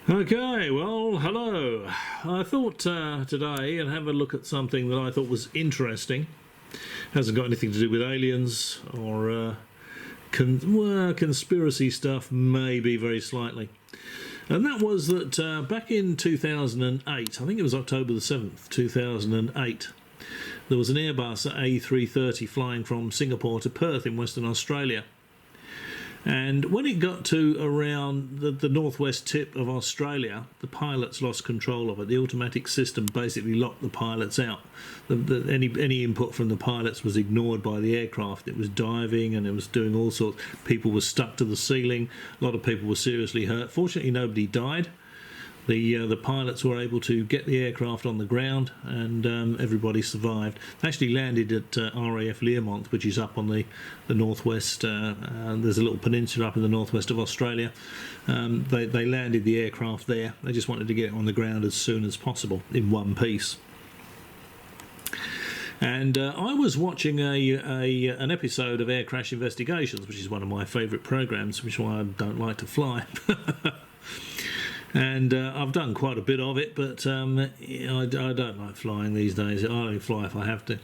Okay, well, hello. I thought today I'd have a look at something that I thought was interesting. Hasn't got anything to do with aliens or conspiracy stuff, maybe very slightly. And that was that back in 2008, I think it was October the 7th, 2008, there was an Airbus A330 flying from Singapore to Perth in Western Australia. And when it got to around the northwest tip of Australia, the pilots lost control of it. The automatic system basically locked the pilots out. Any input from the pilots was ignored by the aircraft. It was diving and it was doing all sorts. People were stuck to the ceiling. A lot of people were seriously hurt. Fortunately, nobody died. The pilots were able to get the aircraft on the ground and everybody survived. They actually landed at RAF Learmonth, which is up on the northwest. There's a little peninsula up in the northwest of Australia. They landed the aircraft there. They just wanted to get it on the ground as soon as possible in one piece. And I was watching an episode of Aircrash Investigations, which is one of my favourite programmes, which is why I don't like to fly. And I've done quite a bit of it, but I don't like flying these days. I only fly if I have to.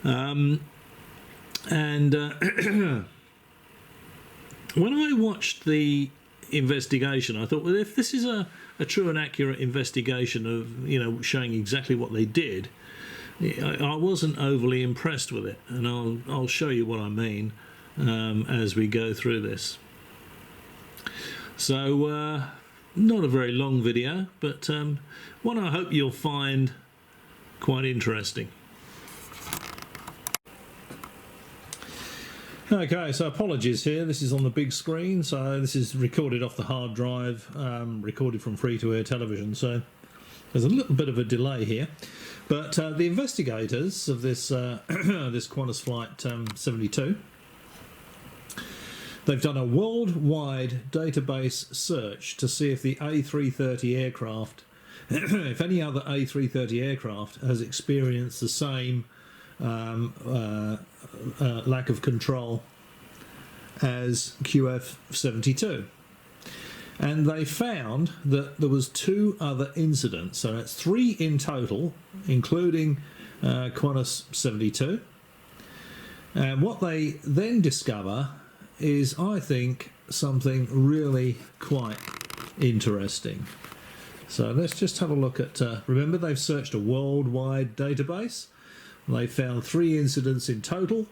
When I watched the investigation, I thought, well, if this is a true and accurate investigation of, showing exactly what they did, I wasn't overly impressed with it. And I'll show you what I mean as we go through this. So, not a very long video, but one I hope you'll find quite interesting. Okay, so apologies here, this is on the big screen, so this is recorded off the hard drive, recorded from free-to-air television, so there's a little bit of a delay here. But the investigators of this this Qantas Flight 72, they've done a worldwide database search to see if the A330 aircraft, if any other A330 aircraft has experienced the same lack of control as QF72. And they found that there was 2 other incidents, so that's 3 in total, including Qantas 72. And what they then discover is, I think, something really quite interesting. So let's just have a look at, remember they've searched a worldwide database. They found 3 incidents in total.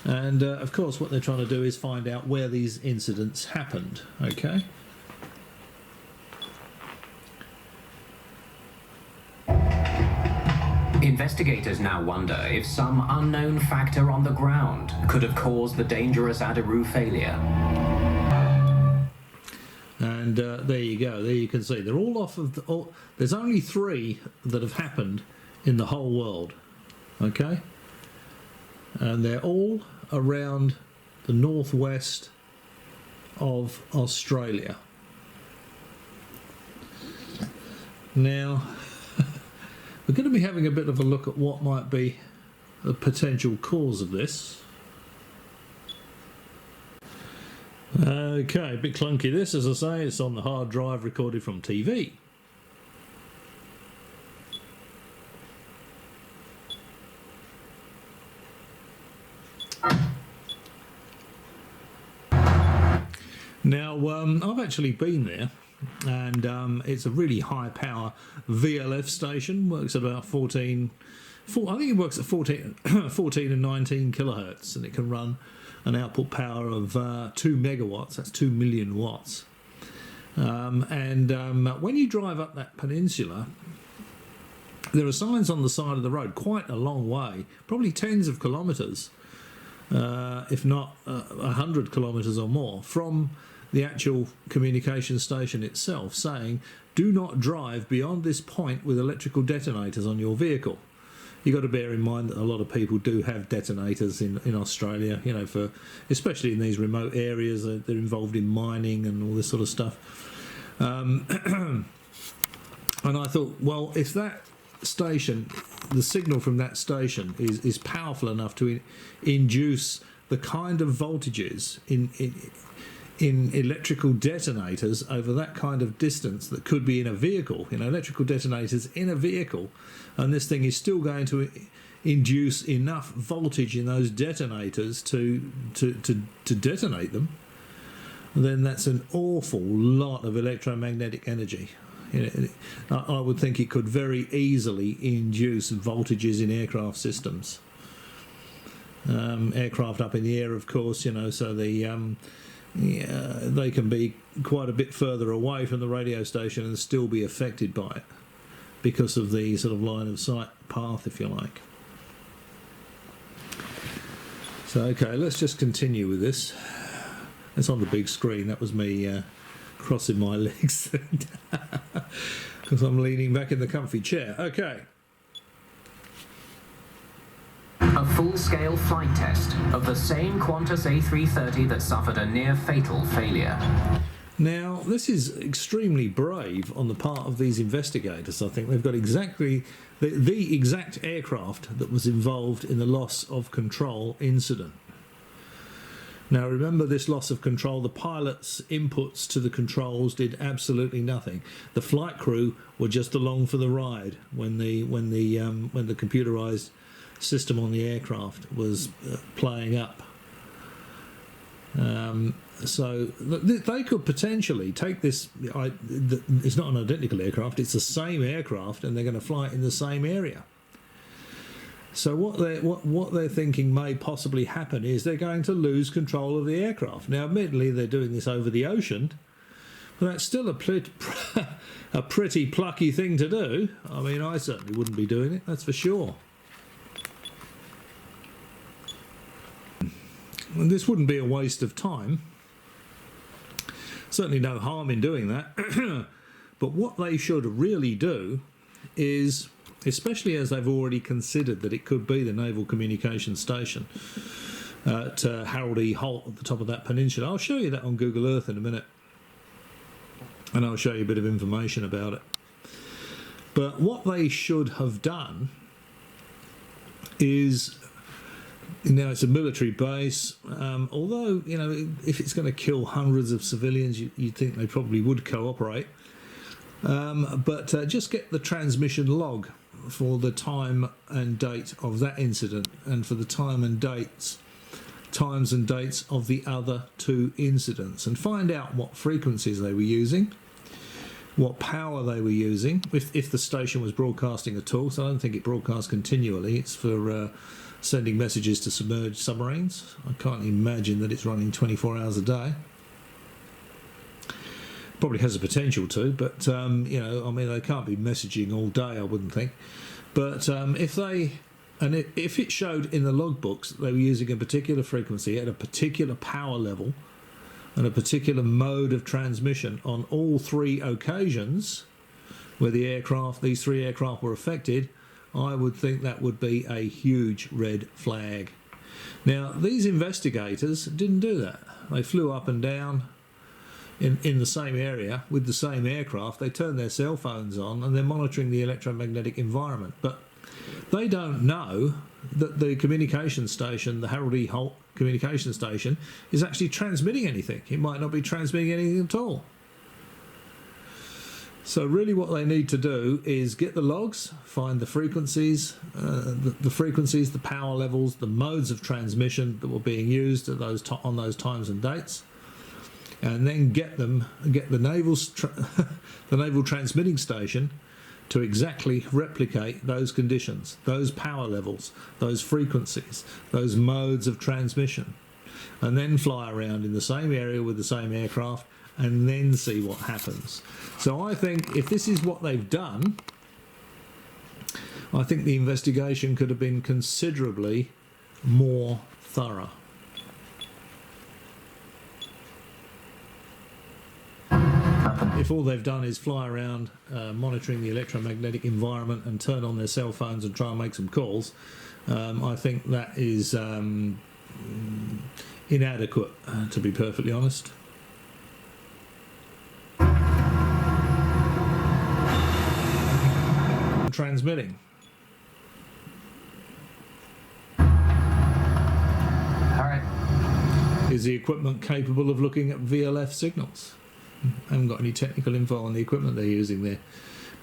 And of course what they're trying to do is find out where these incidents happened, okay? Investigators now wonder if some unknown factor on the ground could have caused the dangerous Adaroo failure. And there you go, there you can see. They're all off of there's only 3 that have happened in the whole world, okay? And they're all around the northwest of Australia. Now, we're going to be having a bit of a look at what might be the potential cause of this. Okay, a bit clunky this, as I say, it's on the hard drive recorded from TV. Now, I've actually been there. And it's a really high power VLF station, works at about I think it works at 14 and 19 kilohertz, and it can run an output power of 2 megawatts, that's 2 million watts. When you drive up that peninsula, there are signs on the side of the road quite a long way, probably tens of kilometres, if not 100 kilometres or more, from the actual communication station itself, saying, do not drive beyond this point with electrical detonators on your vehicle. You've got to bear in mind that a lot of people do have detonators in Australia, for especially in these remote areas. They're involved in mining and all this sort of stuff. And I thought, well, if that station, the signal from that station is powerful enough to induce the kind of voltages in electrical detonators over that kind of distance that could be in a vehicle, electrical detonators in a vehicle, and this thing is still going to induce enough voltage in those detonators to detonate them, then that's an awful lot of electromagnetic energy. I would think it could very easily induce voltages in aircraft systems. Aircraft up in the air, of course, so they can be quite a bit further away from the radio station and still be affected by it because of the sort of line of sight path, if you like. So, okay, let's just continue with this. It's on the big screen. That was me crossing my legs because I'm leaning back in the comfy chair. Okay. A full-scale flight test of the same Qantas A330 that suffered a near-fatal failure. Now, this is extremely brave on the part of these investigators. I think they've got exactly the exact aircraft that was involved in the loss of control incident. Now, remember this loss of control, the pilot's inputs to the controls did absolutely nothing. The flight crew were just along for the ride when the computerized system on the aircraft was playing up. So they could potentially take this. It's not an identical aircraft; it's the same aircraft, and they're going to fly it in the same area. So what they're thinking may possibly happen is they're going to lose control of the aircraft. Now, admittedly, they're doing this over the ocean, but that's still a pretty plucky thing to do. I mean, I certainly wouldn't be doing it. That's for sure. And this wouldn't be a waste of time. Certainly no harm in doing that. But what they should really do is, especially as they've already considered that it could be the Naval Communications Station at Harold E. Holt at the top of that peninsula. I'll show you that on Google Earth in a minute. And I'll show you a bit of information about it. But what they should have done is... Now, it's a military base, although, if it's going to kill hundreds of civilians, you'd think they probably would cooperate. But just get the transmission log for the time and date of that incident and for the times and dates of the other two incidents, and find out what frequencies they were using, what power they were using, if the station was broadcasting at all. So I don't think it broadcasts continually. It's for... sending messages to submerged submarines. I can't imagine that it's running 24 hours a day. Probably has the potential to, but they can't be messaging all day, I wouldn't think. But if it showed in the logbooks that they were using a particular frequency at a particular power level and a particular mode of transmission on all three occasions where these three aircraft were affected, I would think that would be a huge red flag. Now, these investigators didn't do that. They flew up and down in the same area with the same aircraft. They turned their cell phones on and they're monitoring the electromagnetic environment. But they don't know that the communication station, the Harold E. Holt communication station, is actually transmitting anything. It might not be transmitting anything at all. So really what they need to do is get the logs, find the frequencies, the power levels, the modes of transmission that were being used at on those times and dates, and then get the naval transmitting station to exactly replicate those conditions, those power levels, those frequencies, those modes of transmission, and then fly around in the same area with the same aircraft and then see what happens. So I think if this is what they've done, I think the investigation could have been considerably more thorough. If all they've done is fly around monitoring the electromagnetic environment and turn on their cell phones and try and make some calls, I think that is inadequate, to be perfectly honest. Transmitting. Is the equipment capable of looking at VLF signals? I haven't got any technical info on the equipment they're using there.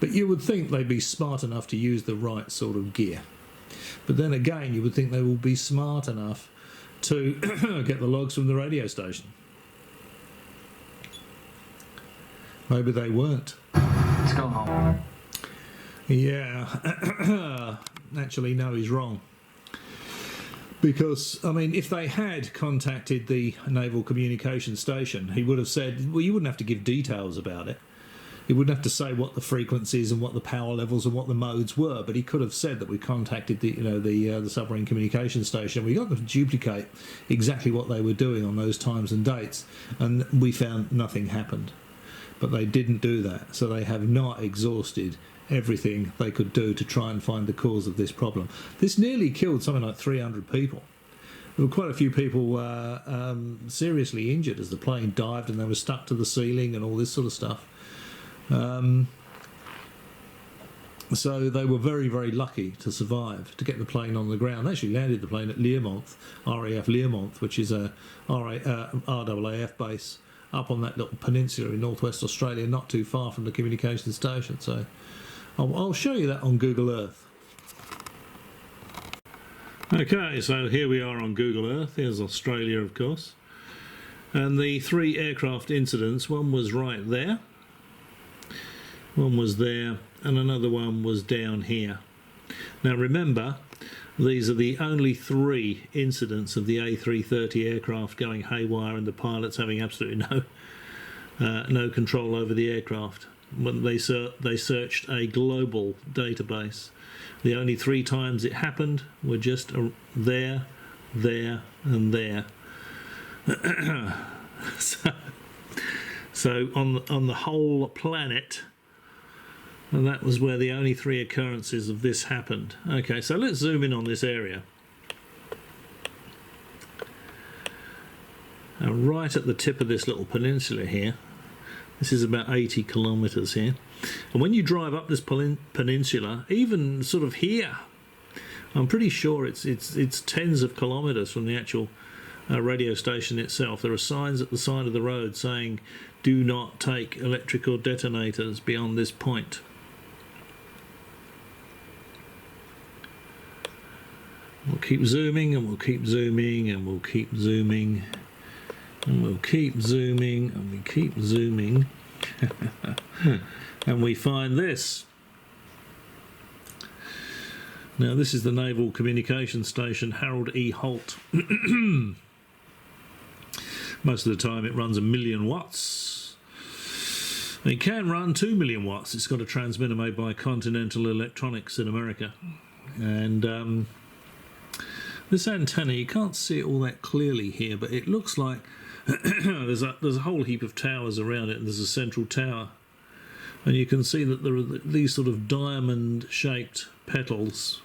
But you would think they'd be smart enough to use the right sort of gear. But then again, you would think they will be smart enough to get the logs from the radio station. Maybe they weren't. Let's go home. Yeah. Actually, no, he's wrong. Because, I mean, if they had contacted the Naval Communications Station, he would have said, well, you wouldn't have to give details about it. He wouldn't have to say what the frequencies and what the power levels and what the modes were, but he could have said that we contacted the submarine communication station. We got them to duplicate exactly what they were doing on those times and dates, and we found nothing happened. But they didn't do that, so they have not exhausted everything they could do to try and find the cause of this problem. This nearly killed something like 300 people. There were quite a few people seriously injured as the plane dived and they were stuck to the ceiling and all this sort of stuff. So they were very, very lucky to survive, to get the plane on the ground. They actually landed the plane at Learmonth, RAF Learmonth, which is a RAAF base up on that little peninsula in northwest Australia, not too far from the communication station. So I'll show you that on Google Earth. Okay, so here we are on Google Earth. Here's Australia, of course. And the 3 aircraft incidents, one was right there, one was there, and another one was down here. Now remember, these are the only 3 incidents of the A330 aircraft going haywire and the pilots having absolutely no control over the aircraft. When they searched a global database, the only 3 times it happened were just there, and there. So on the whole planet, and that was where the only 3 occurrences of this happened. Okay, so let's zoom in on this area. Now, right at the tip of this little peninsula here, this is about 80 kilometres here. And when you drive up this peninsula, even sort of here, I'm pretty sure it's tens of kilometres from the actual radio station itself. There are signs at the side of the road saying, do not take electrical detonators beyond this point. We'll keep zooming and we'll keep zooming and we'll keep zooming and we'll keep zooming and we keep zooming and we find this. Now this is the Naval Communications Station, Harold E. Holt. Most of the time it runs 1,000,000 watts. It can run 2,000,000 watts. It's got a transmitter made by Continental Electronics in America. And this antenna, you can't see it all that clearly here, but it looks like there's a whole heap of towers around it, and there's a central tower. And you can see that there are these sort of diamond-shaped petals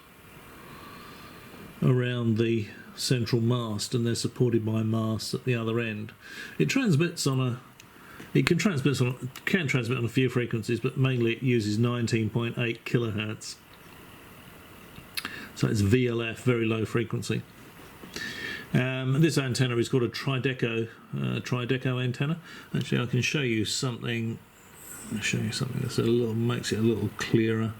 around the central mast, and they're supported by masts at the other end. It transmits on can transmit on a few frequencies, but mainly it uses 19.8 kilohertz. So it's VLF, very low frequency. This antenna is called a trideco antenna. Actually, I can show you something. I'll show you something that's makes it a little clearer.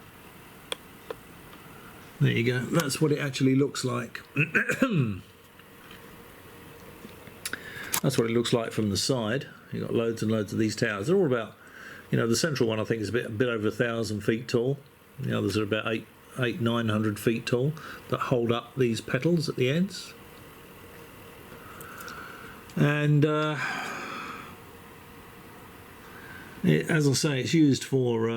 There you go. That's what it actually looks like. That's what it looks like from the side. You've got loads and loads of these towers. They're all about, the central one I think is a bit over 1,000 feet tall. The others are about 900 feet tall, that hold up these petals at the ends. And as I say, it's used for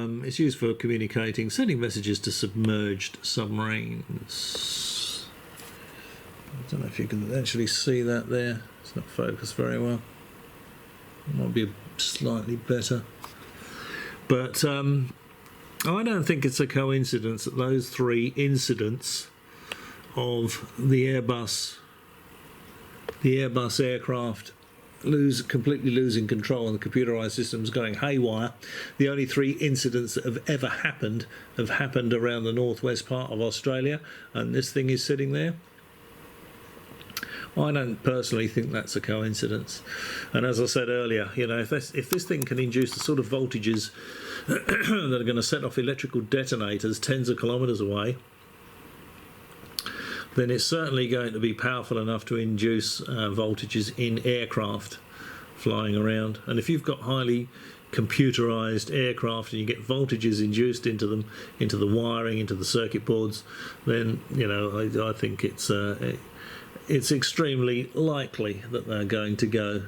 communicating, sending messages to submerged submarines. I don't know if you can actually see that there. It's not focused very well. It might be slightly better, but I don't think it's a coincidence that those 3 incidents of the Airbus aircraft completely losing control and the computerized systems going haywire, the only 3 incidents that have ever happened have happened around the northwest part of Australia, and this thing is sitting there. I don't personally think that's a coincidence. And as I said earlier, you know, if this thing can induce the sort of voltages that are going to set off electrical detonators tens of kilometres away, then it's certainly going to be powerful enough to induce voltages in aircraft flying around. And if you've got highly computerized aircraft and you get voltages induced into them, into the wiring, into the circuit boards, then, you know, I think it's extremely likely that they're going to go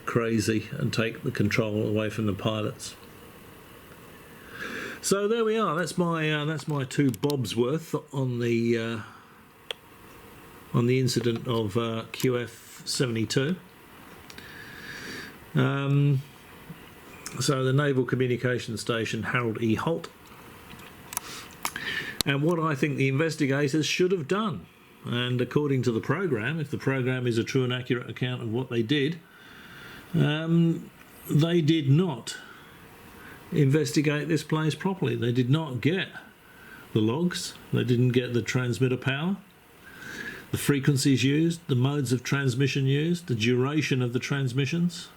crazy and take the control away from the pilots. So there we are. That's my two bobs worth on the incident of QF72. So the Naval Communications Station, Harold E. Holt, and what I think the investigators should have done. And according to the program, if the program is a true and accurate account of what they did not investigate this place properly. They did not get the logs, they didn't get the transmitter power, the frequencies used, the modes of transmission used, the duration of the transmissions,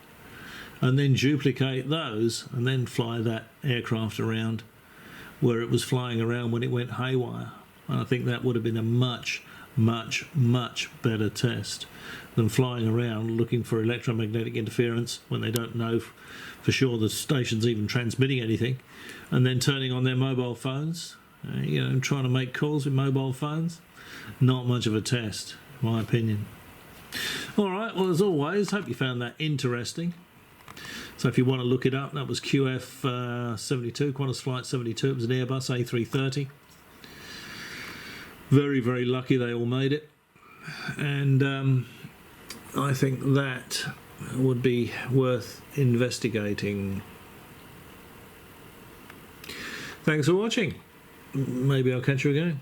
and then duplicate those and then fly that aircraft around where it was flying around when it went haywire. And I think that would have been a much better test than flying around looking for electromagnetic interference when they don't know for sure the station's even transmitting anything, and then turning on their mobile phones, you know, and trying to make calls with mobile phones. Not much of a test, in my opinion. Alright, well, as always, hope you found that interesting. So if you want to look it up, that was QF72, Qantas Flight 72. It was an Airbus A330. Very, very lucky they all made it. And I think that would be worth investigating. Thanks for watching. Maybe I'll catch you again.